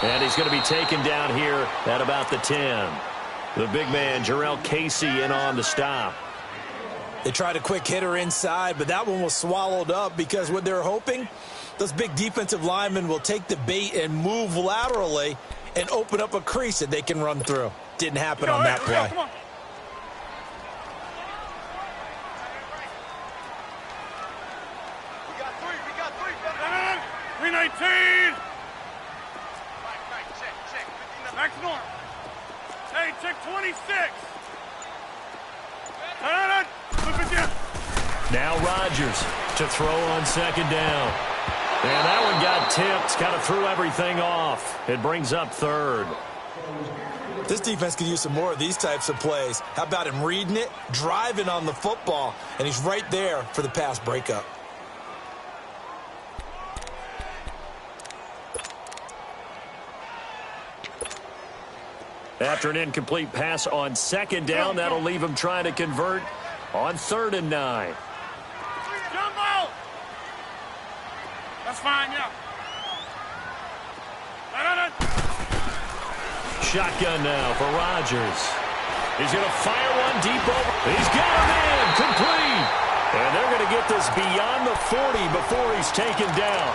And he's going to be taken down here at about the 10. The big man, Jarrell Casey, in on the stop. They tried a quick hitter inside, but that one was swallowed up because what they're hoping, those big defensive linemen will take the bait and move laterally and open up a crease that they can run through. Didn't happen on that play. Come on. We got three. 319. Check. Max North. Hey, check 26. Now Rodgers to throw on second down. And that one got tipped, kind of threw everything off. It brings up third. This defense could use some more of these types of plays. How about him reading it, driving on the football, and he's right there for the pass breakup. After an incomplete pass on second down, that'll leave him trying to convert on 3rd and 9. Jumbo! That's fine, yeah. Shotgun now for Rodgers. He's going to fire one deep over. He's got him in, complete. And they're going to get this beyond the 40 before he's taken down.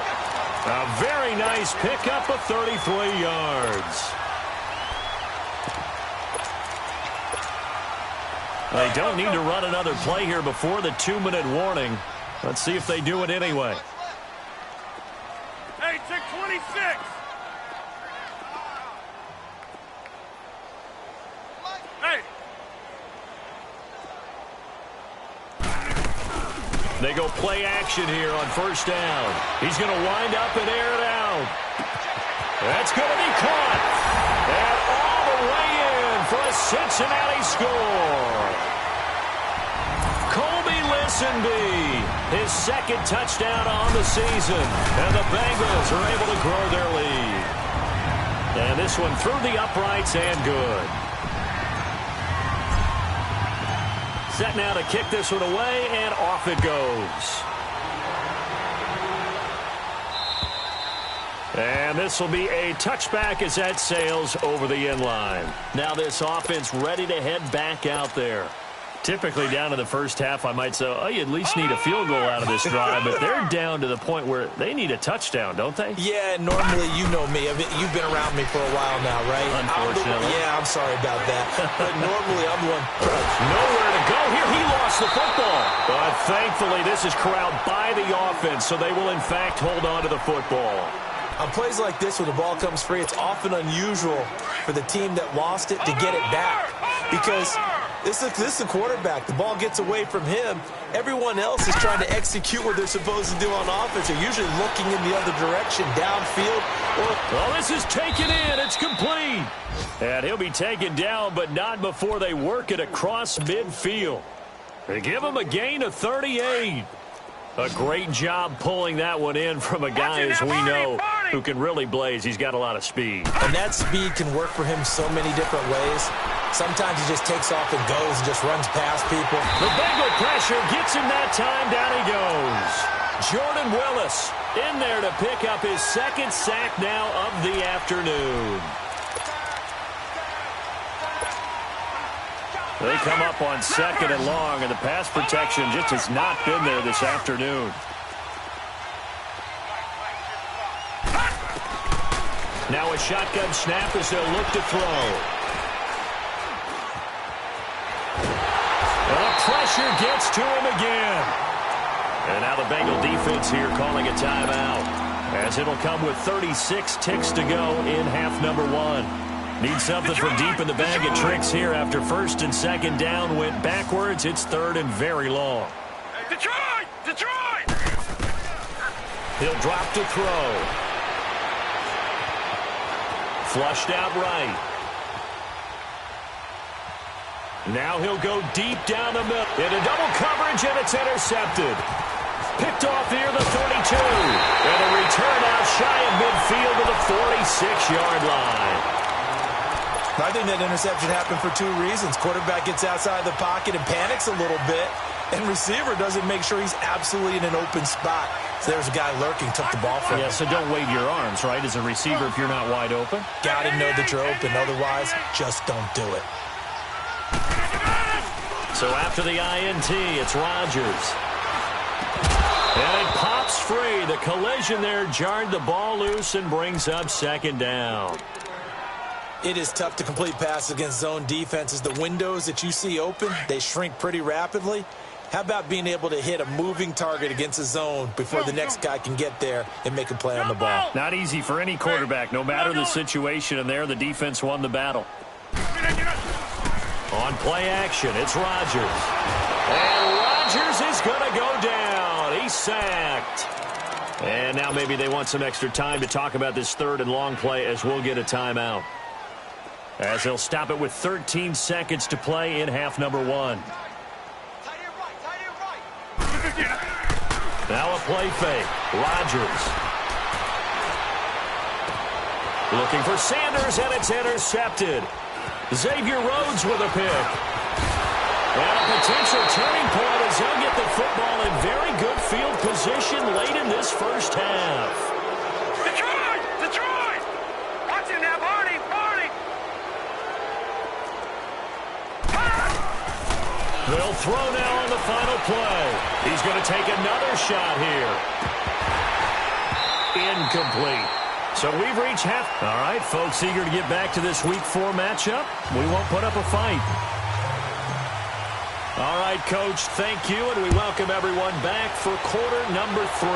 A very nice pickup of 33 yards. They don't need to run another play here before the 2-minute warning. Let's see if they do it anyway. Hey, check 26. Hey. They go play action here on 1st down. He's going to wind up and air it out. That's going to be caught. And all the way in for a Cincinnati score. His 2nd touchdown on the season. And the Bengals are able to grow their lead. And this one through the uprights and good. Set now to kick this one away, and off it goes. And this will be a touchback as that sails over the end line. Now this offense ready to head back out there. Typically down to the first half, I might say, oh, you at least need a field goal out of this drive, but they're down to the point where they need a touchdown, don't they? Yeah, normally you know me. You've been around me for a while now, right? Unfortunately. I'm sorry about that. But normally I'm the one. Nowhere to go here. He lost the football. But thankfully, this is corralled by the offense, so they will, in fact, hold on to the football. On plays like this, when the ball comes free, it's often unusual for the team that lost it to get it back. Because this is the quarterback. The ball gets away from him. Everyone else is trying to execute what they're supposed to do on offense. They're usually looking in the other direction, downfield. Well, this is taken in. It's complete. And he'll be taken down, but not before they work it across midfield. They give him a gain of 38. A great job pulling that one in from a guy, as we know, who can really blaze. He's got a lot of speed. And that speed can work for him so many different ways. Sometimes he just takes off and goes and just runs past people. The Bengal pressure gets him that time. Down he goes. Jordan Willis in there to pick up his 2nd sack now of the afternoon. They come up on 2nd and long, and the pass protection just has not been there this afternoon. Now a shotgun snap as they'll look to throw. And the pressure gets to him again. And now the Bengal defense here calling a timeout, as it'll come with 36 ticks to go in half number 1. Need something from deep in the bag of tricks here after 1st and 2nd down went backwards. It's 3rd and very long. Detroit! He'll drop to throw. Flushed out right. Now he'll go deep down the middle. Into double coverage, and it's intercepted. Picked off here, the 32. And a return out shy of midfield to the 46-yard line. I think that interception happened for 2 reasons. Quarterback gets outside the pocket and panics a little bit. And receiver doesn't make sure he's absolutely in an open spot. So there's a guy lurking, took the ball from him. Yeah, so don't wave your arms, right, as a receiver if you're not wide open. Got to know that you're open. Otherwise, just don't do it. So after the INT, it's Rodgers. And it pops free. The collision there jarred the ball loose and brings up second down. It is tough to complete passes against zone defenses. The windows that you see open, they shrink pretty rapidly. How about being able to hit a moving target against a zone before the next guy can get there and make a play on the ball? Not easy for any quarterback. No matter the situation, and there the defense won the battle. On play action, it's Rodgers. And Rodgers is going to go down. He's sacked. And now maybe they want some extra time to talk about this third and long play as we'll get a timeout. As they'll stop it with 13 seconds to play in half number one. Now a play fake. Rodgers. Looking for Sanders, and it's intercepted. Xavier Rhodes with a pick. And a potential turning point as he'll get the football in very good field position late in this first half. Detroit! Detroit! Watch him now, Barney! Barney! They'll throw now on the final play. He's going to take another shot here. Incomplete. So we've reached half. All right, folks, eager to get back to this Week 4 matchup. We won't put up a fight. All right, Coach, thank you, and we welcome everyone back for quarter number 3.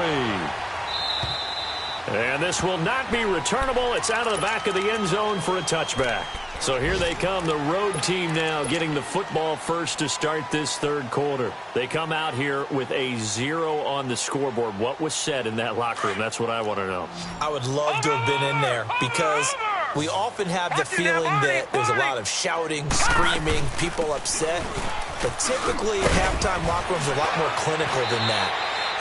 And this will not be returnable. It's out of the back of the end zone for a touchback. So here they come, the road team now getting the football first to start this third quarter. They come out here with a 0 on the scoreboard. What was said in that locker room? That's what I want to know. I would love to have been in there because we often have the feeling that there's a lot of shouting, screaming, people upset. But typically, halftime locker rooms are a lot more clinical than that.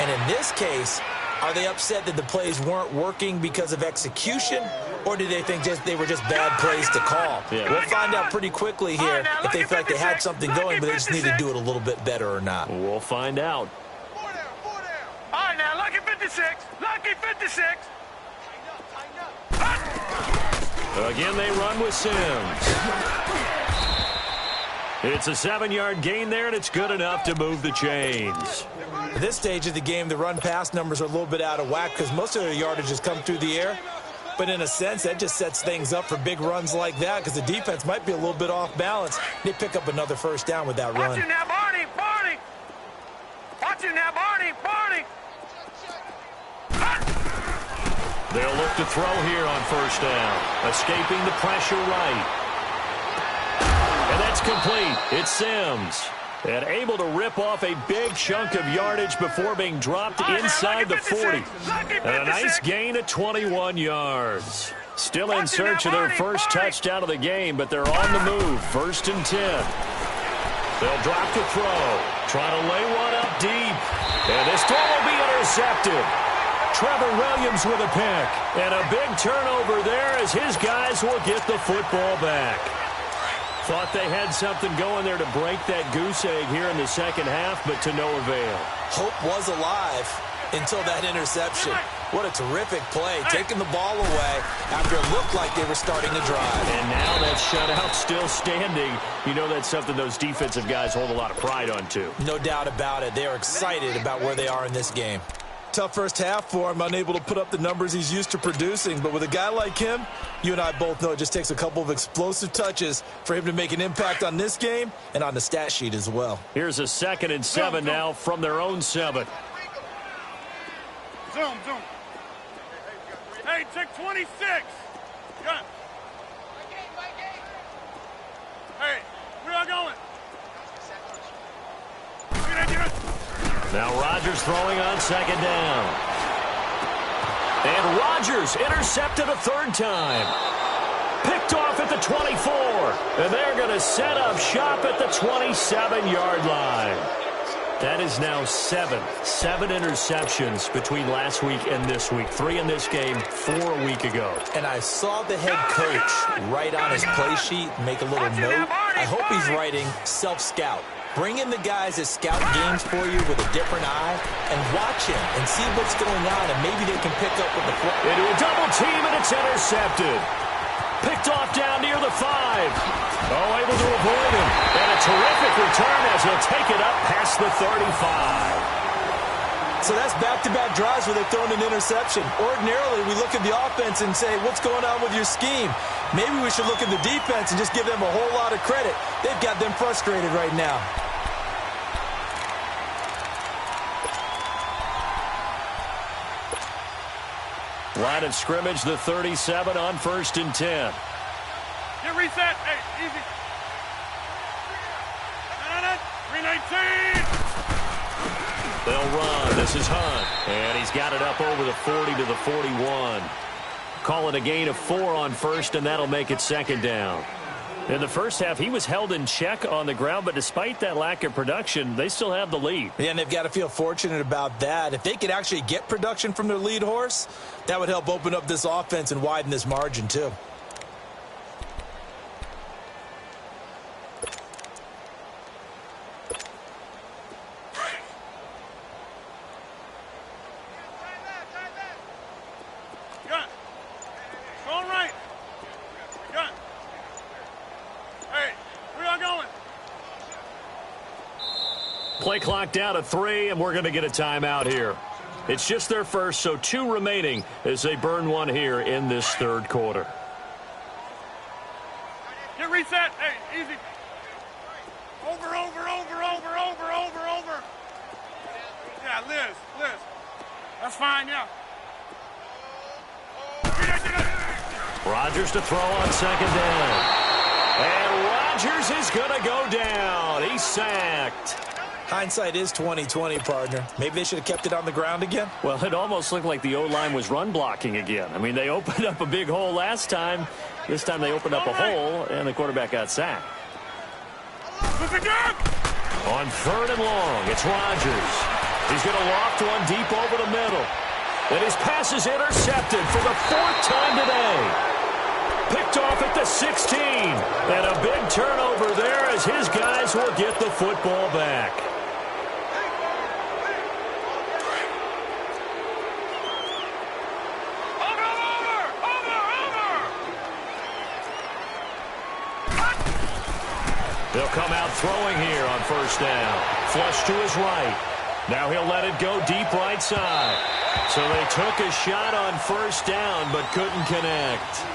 And in this case, are they upset that the plays weren't working because of execution? Or do they think they were just bad plays to call? Yeah. We'll find out pretty quickly here if they feel like they had something going, but they just need to do it a little bit better or not. We'll find out. All right, now, lucky 56. Lucky 56. Again, they run with Sims. It's a 7-yard gain there, and it's good enough to move the chains. At this stage of the game, the run-pass numbers are a little bit out of whack because most of their yardage has come through the air. But in a sense, that just sets things up for big runs like that because the defense might be a little bit off balance. They pick up another first down with that run. Watch him now, Barney! Barney! Watch him now, Barney! Barney! They'll look to throw here on first down. Escaping the pressure right. And that's complete. It's Sims. And able to rip off a big chunk of yardage before being dropped inside the 40. And a nice gain of 21 yards. Still in search of their first touchdown of the game, but they're on the move. 1st and 10. They'll drop to throw. Try to lay one up deep. And this throw will be intercepted. Trevor Williams with a pick. And a big turnover there as his guys will get the football back. Thought they had something going there to break that goose egg here in the second half, but to no avail. Hope was alive until that interception. What a terrific play, taking the ball away after it looked like they were starting to drive. And now that shutout still standing. You know that's something those defensive guys hold a lot of pride on, too. No doubt about it. They are excited about where they are in this game. Tough first half for him, unable to put up the numbers he's used to producing. But with a guy like him, you and I both know it just takes a couple of explosive touches for him to make an impact on this game and on the stat sheet as well. Here's a 2nd and 7 now from their own 7. Zoom. Hey, check 26. Gun. Hey, where y'all going? Now Rodgers throwing on 2nd down. And Rodgers intercepted a 3rd time. Picked off at the 24. And they're going to set up shop at the 27-yard line. That is now 7 interceptions between last week and this week. 3 in this game, 4 a week ago. And I saw the head coach write on his play sheet, make a little note. I hope he's writing self-scout. Bring in the guys that scout games for you with a different eye and watch him and see what's going on, and maybe they can pick up with the foot. Into a double team, and it's intercepted. Picked off down near the 5. Oh, able to avoid him. And a terrific return as he'll take it up past the 35. So that's back-to-back drives where they've thrown an interception. Ordinarily, we look at the offense and say, what's going on with your scheme? Maybe we should look at the defense and just give them a whole lot of credit. They've got them frustrated right now. Line of scrimmage, the 37 on 1st and 10. Get reset. Hey, easy. 319. They'll run. This is Hunt. And he's got it up over the 40 to the 41. Call it a gain of 4 on 1st, and that'll make it 2nd down. In the first half, he was held in check on the ground, but despite that lack of production, they still have the lead. Yeah, and they've got to feel fortunate about that. If they could actually get production from their lead horse, that would help open up this offense and widen this margin, too. Play clock down to 3, and we're going to get a timeout here. It's just their first, so 2 remaining as they burn one here in this 3rd quarter. Get reset. Hey, easy. Over. Yeah, Liz. That's fine, yeah. Rodgers to throw on 2nd down. And Rodgers is going to go down. He's sacked. Hindsight is 20/20, partner. Maybe they should have kept it on the ground again. Well, it almost looked like the O-line was run blocking again. I mean, they opened up a big hole last time. This time they opened up a hole, and the quarterback got sacked. On 3rd and long, it's Rodgers. He's going to loft one deep over the middle. And his pass is intercepted for the 4th time today. Picked off at the 16. And a big turnover there as his guys will get the football back. They'll come out throwing here on 1st down. Flush to his right. Now he'll let it go deep right side. So they took a shot on 1st down but couldn't connect.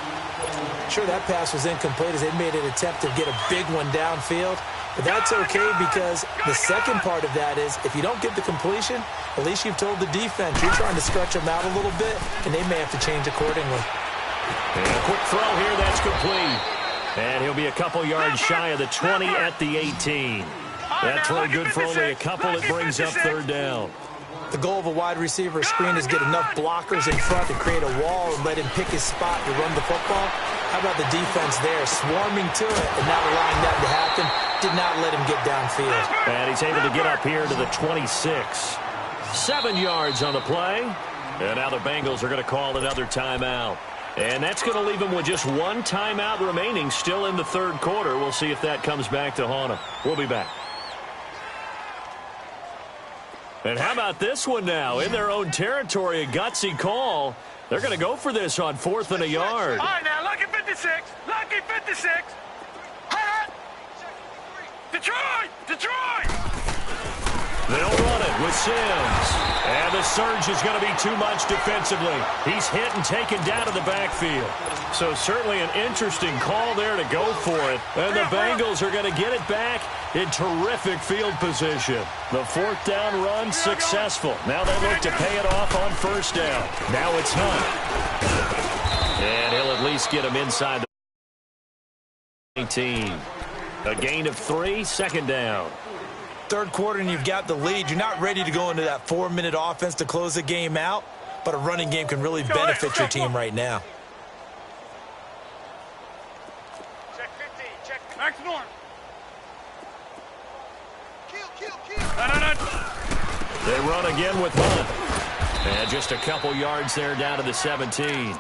Sure, that pass was incomplete as they made an attempt to get a big one downfield. But that's okay because the second part of that is if you don't get the completion, at least you've told the defense you're trying to stretch them out a little bit, and they may have to change accordingly. And a quick throw here that's complete. And he'll be a couple yards shy of the 20 at the 18. That throw good for only a couple. It brings up 3rd down. The goal of a wide receiver screen is get enough blockers in front to create a wall and let him pick his spot to run the football. How about the defense there, swarming to it and not allowing that to happen? Did not let him get downfield. And he's able to get up here to the 26. 7 yards on the play. And now the Bengals are going to call another timeout. And that's going to leave them with just 1 timeout remaining still in the 3rd quarter. We'll see if that comes back to haunt them. We'll be back. And how about this one now? In their own territory, a gutsy call. They're going to go for this on 4th and a yard. All right, now, lucky 56. Lucky 56. Detroit! They'll run it with Sims. And the surge is going to be too much defensively. He's hit and taken down to the backfield. So certainly an interesting call there to go for it. And the Bengals are going to get it back in terrific field position. The 4th down run successful. Now they look to pay it off on 1st down. Now it's Hunt. And he'll at least get him inside the 19. A gain of 3, 2nd down. 3rd quarter and you've got the lead. You're not ready to go into that 4-minute offense to close the game out, but a running game can really benefit your team right now. Check 15. Check. Max Norm. Kill. They run again with Hunt. And just a couple yards there down to the 17.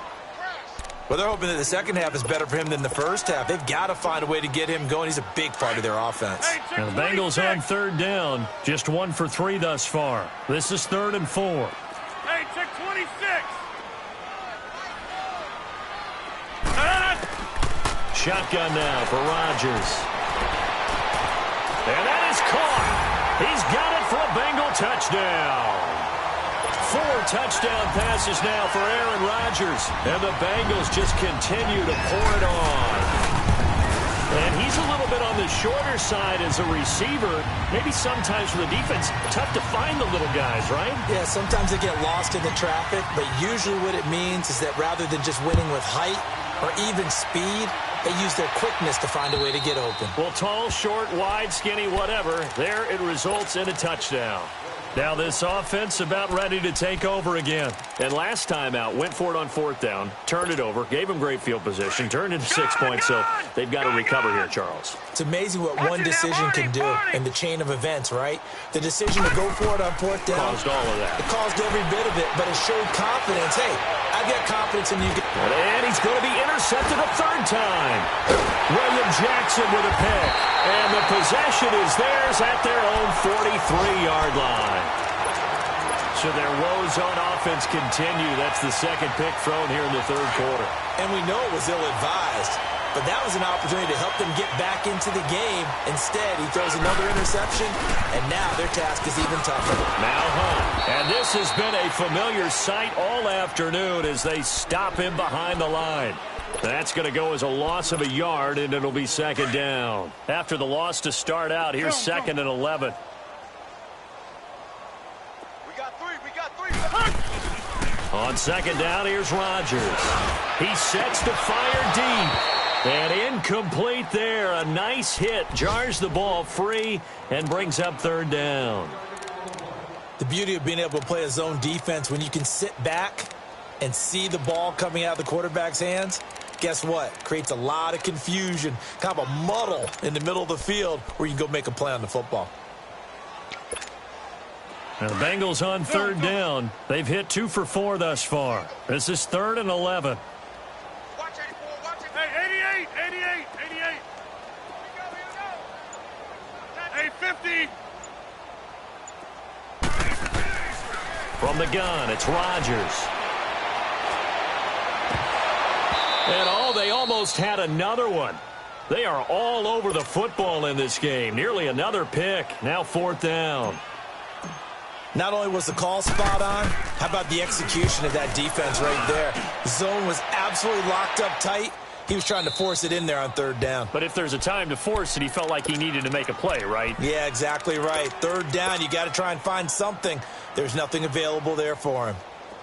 Well, they're hoping that the second half is better for him than the first half. They've got to find a way to get him going. He's a big part of their offense. Now the Bengals on third down. Just 1 for 3 thus far. This is 3rd and 4. Hey, check 26. Shotgun now for Rodgers. And that is caught. He's got it for a Bengal touchdown. 4 touchdown passes now for Aaron Rodgers. And the Bengals just continue to pour it on. And he's a little bit on the shorter side as a receiver. Maybe sometimes for the defense, tough to find the little guys, right? Yeah, sometimes they get lost in the traffic, but usually what it means is that rather than just winning with height or even speed, they use their quickness to find a way to get open. Well, tall, short, wide, skinny, whatever, there it results in a touchdown. Now this offense about ready to take over again. And last time out, went for it on 4th down, turned it over, gave them great field position, turned into 6 points, so they've got to recover here, Charles. It's amazing what one decision can do in the chain of events, right? The decision to go for it on 4th down. Caused all of that. It caused every bit of it, but it showed confidence. Hey, I've got confidence in you. And he's going to be intercepted a 3rd time. William Jackson with a pick. And the possession is theirs at their own 43-yard line. So their woes on offense continue. That's the 2nd pick thrown here in the 3rd quarter. And we know it was ill-advised, but that was an opportunity to help them get back into the game. Instead, he throws another interception, and now their task is even tougher. Now Hunt. And this has been a familiar sight all afternoon as they stop him behind the line. That's going to go as a loss of a yard, and it'll be 2nd down. After the loss to start out, here's 2nd and 11. On 2nd down, here's Rodgers. He sets the fire deep. And incomplete there. A nice hit. Jars the ball free and brings up 3rd down. The beauty of being able to play a zone defense when you can sit back and see the ball coming out of the quarterback's hands, guess what? Creates a lot of confusion, kind of a muddle in the middle of the field where you can go make a play on the football. Now the Bengals on 3rd down. They've hit 2 for 4 thus far. This is 3rd and 11. Watch 84, watch it. Hey, 88. Hey, 50. From the gun, it's Rodgers. And they almost had another one. They are all over the football in this game. Nearly another pick. Now 4th down. Not only was the call spot on, how about the execution of that defense right there? The zone was absolutely locked up tight. He was trying to force it in there on 3rd down. But if there's a time to force it, he felt like he needed to make a play, right? Yeah, exactly right. 3rd down, you got to try and find something. There's nothing available there for him.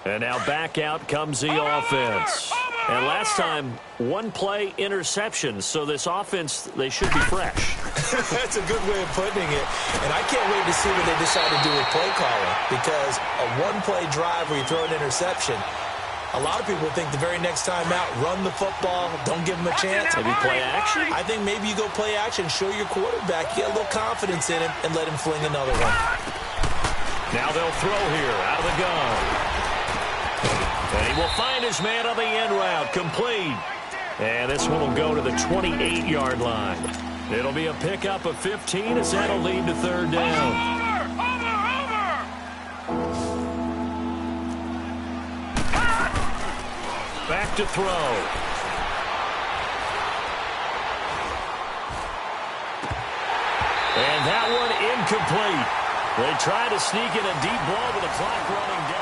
And now back out comes the offense. And last time, 1 play interception. So this offense, they should be fresh. That's a good way of putting it. And I can't wait to see what they decide to do with play calling. Because a 1-play drive where you throw an interception, a lot of people think the very next time out, run the football, don't give them a chance. Maybe play action? I think maybe you go play action, show your quarterback, get a little confidence in him, and let him fling another one. Now they'll throw here out of the gun. And he will find his man on the end route, complete. And this one will go to the 28-yard line. It'll be a pickup of 15 as that'll lead to 3rd down. Back to throw. And that one incomplete. They try to sneak in a deep ball with the clock running down.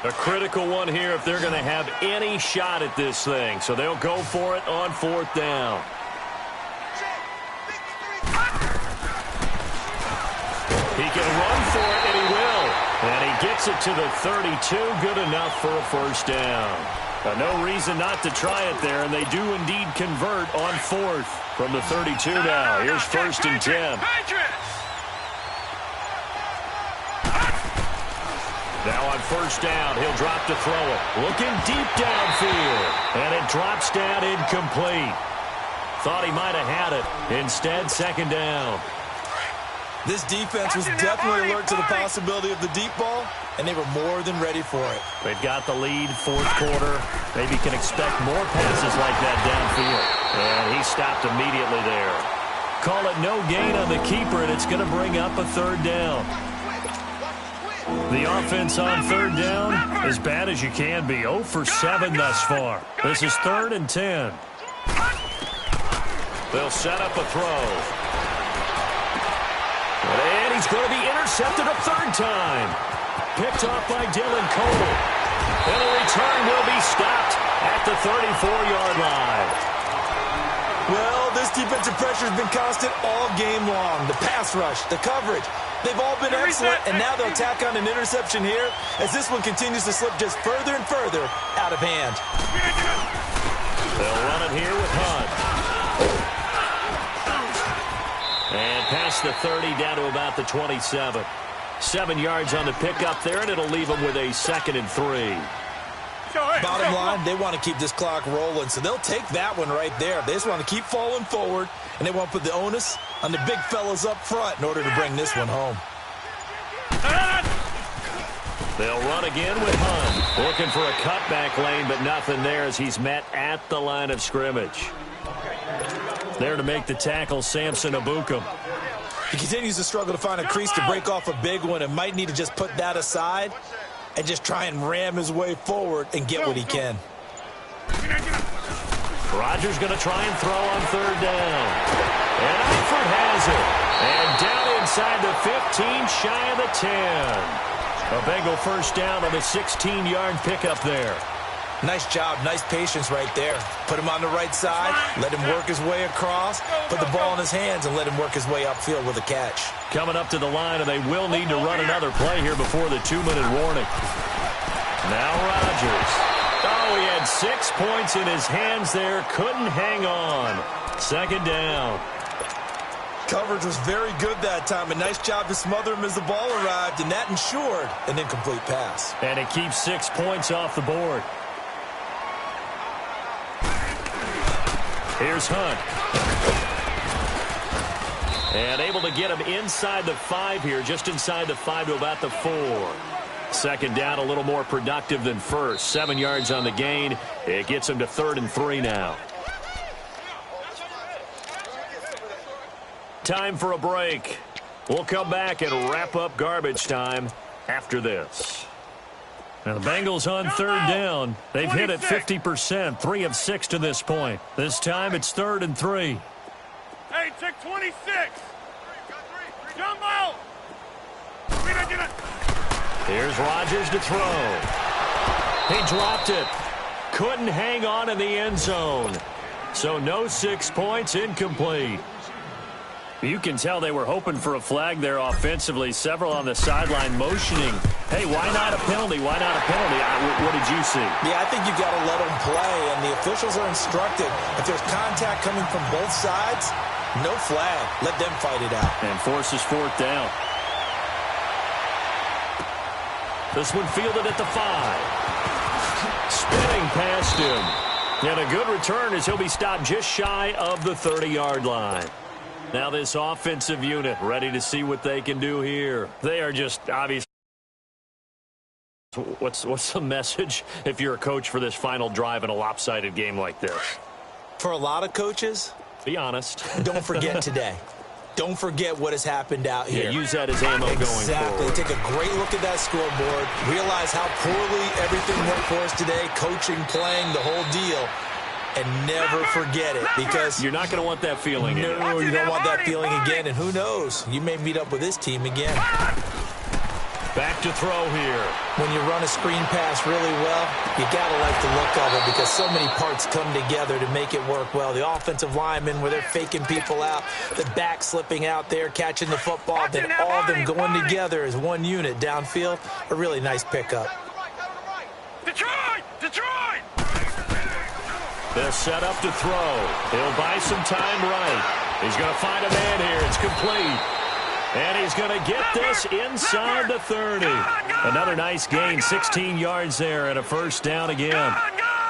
A critical one here if they're going to have any shot at this thing. So they'll go for it on 4th down. He can run for it, and he will. And he gets it to the 32. Good enough for a 1st down. No reason not to try it there, and they do indeed convert on 4th from the 32 now. Here's 1st and 10. Now on 1st down, he'll drop to throw it. Looking deep downfield. And it drops down incomplete. Thought he might have had it. Instead, 2nd down. This defense was definitely alert to the possibility of the deep ball, and they were more than ready for it. They've got the lead, fourth quarter. Maybe can expect more passes like that downfield. And he stopped immediately there. Call it no gain on the keeper, and it's going to bring up a third down. The offense on third down, as bad as you can be. 0 for 7 thus far. This is 3rd and 10. They'll set up a throw. And he's going to be intercepted a third time. Picked off by Dylan Cole. And the return will be stopped at the 34-yard line. Well, this defensive pressure has been constant all game long. The pass rush, the coverage, they've all been excellent, and now they'll tack on an interception here as this one continues to slip just further and further out of hand. They'll run it here with Hunt. And past the 30, down to about the 27. 7 yards on the pickup there, and it'll leave them with a 2nd and 3. Bottom line, they want to keep this clock rolling, so they'll take that one right there. They just want to keep falling forward, and they want to put the onus on the big fellas up front in order to bring this one home. They'll run again with Hunt. Looking for a cutback lane, but nothing there as he's met at the line of scrimmage. There to make the tackle, Samson Abukum. He continues to struggle to find a crease to break off a big one and might need to just put that aside and just try and ram his way forward and get what he can. Rodgers going to try and throw on third down. And Alford has it. And down inside the 15, shy of the 10. A Bengal first down on the 16-yard pickup there. Nice job, nice patience right there. Put him on the right side, let him work his way across, put the ball in his hands, and let him work his way upfield with a catch. Coming up to the line, and they will need to run another play here before the 2-minute warning. Now Rodgers. Oh, he had 6 points in his hands there. Couldn't hang on. 2nd down. Coverage was very good that time. A nice job to smother him as the ball arrived, and that ensured an incomplete pass. And it keeps 6 points off the board. Here's Hunt. And able to get him inside the 5 here, just inside the 5 to about the 4. 2nd down, a little more productive than first. 7 yards on the gain. It gets him to 3rd and 3 now. Time for a break. We'll come back and wrap up garbage time after this. Now the Bengals on third down. They've 26. Hit it 50%, 3 of 6 to this point. This time it's 3rd and 3. Hey, check 26. Jumbo. Here's Rodgers to throw. He dropped it. Couldn't hang on in the end zone. So no 6 points, incomplete. You can tell they were hoping for a flag there offensively. Several on the sideline motioning. Hey, why not a penalty? Why not a penalty? What did you see? Yeah, I think you've got to let them play, and the officials are instructed. If there's contact coming from both sides, no flag. Let them fight it out. And forces 4th down. This one fielded at the 5. Spinning past him. And a good return as he'll be stopped just shy of the 30-yard line. Now this offensive unit ready to see what they can do here. They are just obviously. What's the message if you're a coach for this final drive in a lopsided game like this? For a lot of coaches, be honest. Don't forget today. Don't forget what has happened out here. Yeah, use that as ammo going forward. Exactly. Take a great look at that scoreboard. Realize how poorly everything went for us today. Coaching, playing, the whole deal. And never forget it, because you're not going to want that feeling again. No, you don't want that feeling again, and who knows? You may meet up with this team again. Back to throw here. When you run a screen pass really well, you got to like the look of it because so many parts come together to make it work well. The offensive linemen, where they're faking people out, the back slipping out there, catching the football, then all of them going together as one unit downfield. A really nice pickup. Detroit! Detroit! They'll set up to throw. He'll buy some time right. He's going to find a man here. It's complete. And he's going to get this inside the 30. Another nice gain, 16 yards there and a first down again.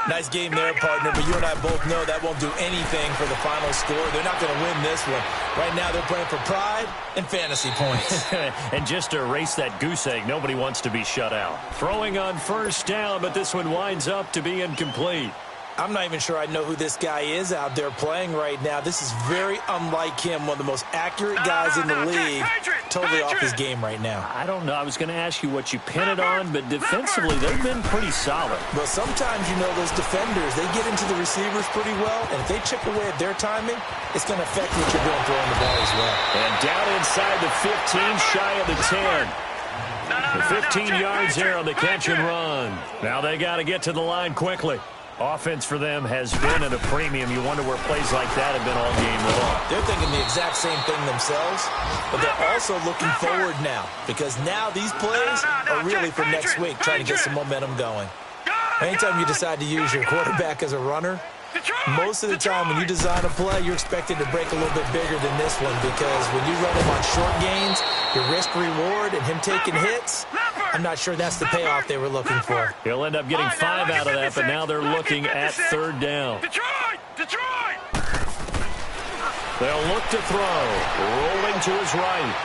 Nice game there, partner, but you and I both know that won't do anything for the final score. They're not going to win this one. Right now they're playing for pride and fantasy points. And just to erase that goose egg, nobody wants to be shut out. Throwing on first down, but this one winds up to be incomplete. I'm not even sure I know who this guy is out there playing right now. This is very unlike him, one of the most accurate guys in the league. Totally off his game right now. I don't know. I was going to ask you what you pin it on, but defensively, they've been pretty solid. Well, sometimes, you know, those defenders, they get into the receivers pretty well, and if they chip away at their timing, it's going to affect what you're doing throwing the ball as well. And down inside the 15, shy of the 10. The 15 yards there on the catch and run. Now they got to get to the line quickly. Offense for them has been at a premium. You wonder where plays like that have been all game long. They're thinking the exact same thing themselves, but they're also looking forward now because now these plays are really for next week, trying to get some momentum going. Anytime you decide to use your quarterback as a runner, most of the time when you design a play, you're expected to break a little bit bigger than this one because when you run him on short gains, your risk-reward and him taking hits, I'm not sure that's the payoff they were looking for. He'll end up getting 5 out of that, but now they're looking at third down. Detroit! They'll look to throw. Rolling to his right.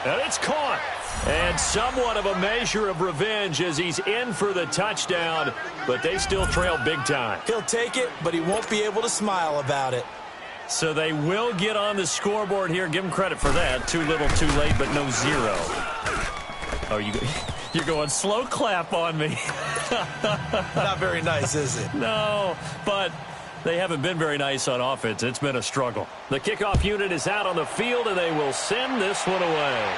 And it's caught. And somewhat of a measure of revenge as he's in for the touchdown, but they still trail big time. He'll take it, but he won't be able to smile about it. So they will get on the scoreboard here. Give him credit for that. Too little, too late, but no 0. Oh, you're going slow clap on me. Not very nice, is it? No, but they haven't been very nice on offense. It's been a struggle. The kickoff unit is out on the field, and they will send this one away.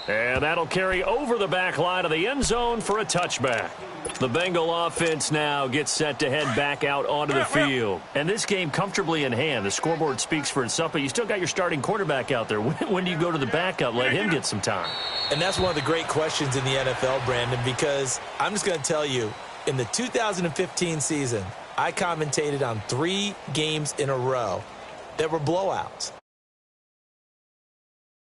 And that'll carry over the back line of the end zone for a touchback. The Bengal offense now gets set to head back out onto the field. And this game comfortably in hand. The scoreboard speaks for itself, but you still got your starting quarterback out there. When do you go to the backup? Let him get some time. And that's one of the great questions in the NFL, Brandon, because I'm just going to tell you, in the 2015 season, I commentated on 3 games in a row that were blowouts.